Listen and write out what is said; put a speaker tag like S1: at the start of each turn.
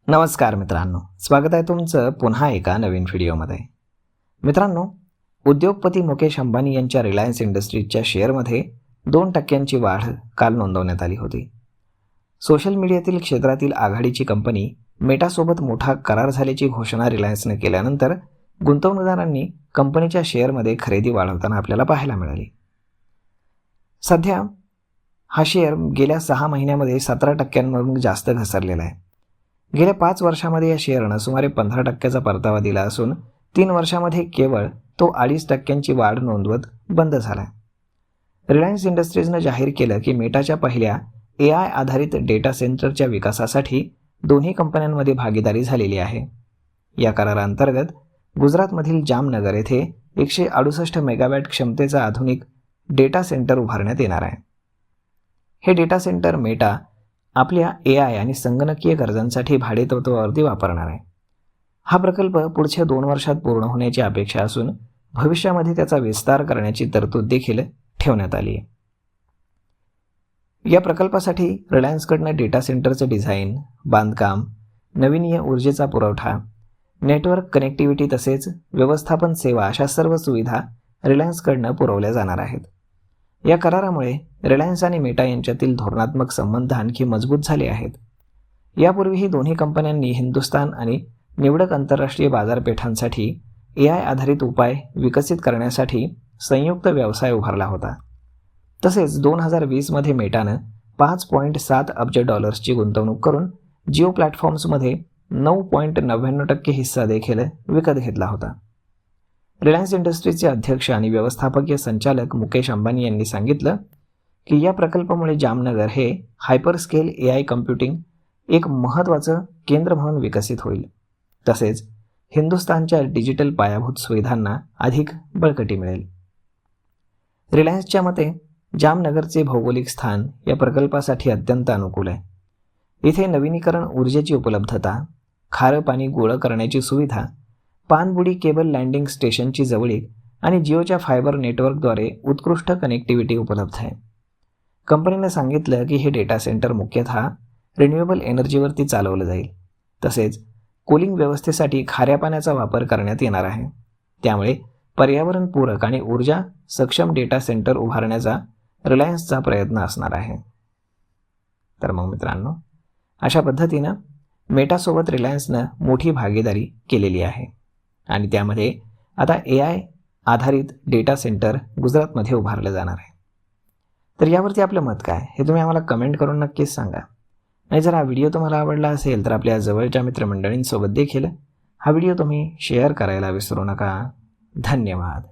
S1: नमस्कार मित्रांनो, स्वागत आहे तुमचं पुन्हा एका नवीन व्हिडिओमध्ये. मित्रांनो, उद्योगपती मुकेश अंबानी यांच्या रिलायन्स इंडस्ट्रीजच्या शेअरमध्ये 2% वाढ काल नोंदवण्यात आली होती. सोशल मीडियातील क्षेत्रातील आघाडीची कंपनी मेटासोबत मोठा करार झाल्याची घोषणा रिलायन्सने केल्यानंतर गुंतवणूकदारांनी कंपनीच्या शेअरमध्ये खरेदी वाढवताना आपल्याला पाहायला मिळाली. सध्या हा शेअर गेल्या 6 महिन्यामध्ये 17% जास्त घसरलेला आहे. गेल्या 5 वर्षामध्ये या शेअरनं सुमारे 15% परतावा दिला असून 3 वर्षामध्ये केवळ तो 2.5% वाढ नोंदवत बंद झाला. रिलायन्स इंडस्ट्रीजनं जाहीर केलं की मेटाच्या पहिल्या AI आधारित डेटा सेंटरच्या विकासासाठी दोन्ही कंपन्यांमध्ये भागीदारी झालेली आहे. या कराराअंतर्गत गुजरातमधील जामनगर येथे 168 मेगावॅट क्षमतेचा आधुनिक डेटा सेंटर उभारण्यात येणार आहे. हे डेटा सेंटर मेटा आपल्या AI आणि संगणकीय गरजांसाठी भाडेतत्वावरती वापरणार आहे. हा प्रकल्प पुढच्या 2 वर्षात पूर्ण होण्याची अपेक्षा असून भविष्यामध्ये त्याचा विस्तार करण्याची तरतूद देखील ठेवण्यात आली आहे. या प्रकल्पासाठी रिलायन्सकडनं डेटा सेंटरचं डिझाईन, बांधकाम, नवीनीय ऊर्जेचा पुरवठा, नेटवर्क कनेक्टिव्हिटी तसेच व्यवस्थापन सेवा अशा सर्व सुविधा रिलायन्सकडनं पुरवल्या जाणार आहेत. या करारामुळे रिलायन्स आणि मेटा यांच्यातील धोरणात्मक संबंध आणखी मजबूत झाले आहेत. यापूर्वीही दोन्ही कंपन्यांनी हिंदुस्थान आणि निवडक आंतरराष्ट्रीय बाजारपेठांसाठी AI आधारित उपाय विकसित करण्यासाठी संयुक्त व्यवसाय उभारला होता. तसेच 2020मध्ये मेटानं $5.7 अब्ज गुंतवणूक करून जिओ प्लॅटफॉर्म्समध्ये 9.99% हिस्सा देखील विकत घेतला होता. रिलायन्स इंडस्ट्रीजचे अध्यक्ष आणि व्यवस्थापकीय संचालक मुकेश अंबानी यांनी सांगितलं की या प्रकल्पामुळे जामनगर हे हायपरस्केल AI कम्प्युटिंग एक महत्त्वाचं केंद्र म्हणून विकसित होईल. तसेच हिंदुस्थानच्या डिजिटल पायाभूत सुविधांना अधिक बळकटी मिळेल. रिलायन्सच्या मते जामनगरचे भौगोलिक स्थान या प्रकल्पासाठी अत्यंत अनुकूल आहे. इथे नवीनीकरण ऊर्जेची उपलब्धता, खारं पाणी गोळा करण्याची सुविधा, पाणबुडी केबल लँडिंग स्टेशनची जवळीक आणि जिओच्या फायबर नेटवर्कद्वारे उत्कृष्ट कनेक्टिव्हिटी उपलब्ध आहे. कंपनीने सांगितलं की हे डेटा सेंटर मुख्यतः रिन्युएबल एनर्जीवरती चालवलं जाईल. तसेच कूलिंग व्यवस्थेसाठी खाऱ्या पाण्याचा वापर करण्यात येणार आहे. त्यामुळे पर्यावरणपूरक आणि ऊर्जा सक्षम डेटा सेंटर उभारण्याचा रिलायन्सचा प्रयत्न असणार आहे. तर मग मित्रांनो, अशा पद्धतीनं मेटासोबत रिलायन्सनं मोठी भागीदारी केलेली आहे आणि त्यामध्ये आता AI आधारित डेटा सेंटर गुजरातमध्ये उभारलं जाणार आहे. तर यावरती आपलं मत काय हे तुम्ही आम्हाला कमेंट करून नक्कीच सांगा. आणि जर हा व्हिडिओ तुम्हाला आवडला असेल तर आपल्या जवळच्या मित्रमंडळींसोबत देखील हा व्हिडिओ तुम्ही शेअर करायला विसरू नका. धन्यवाद.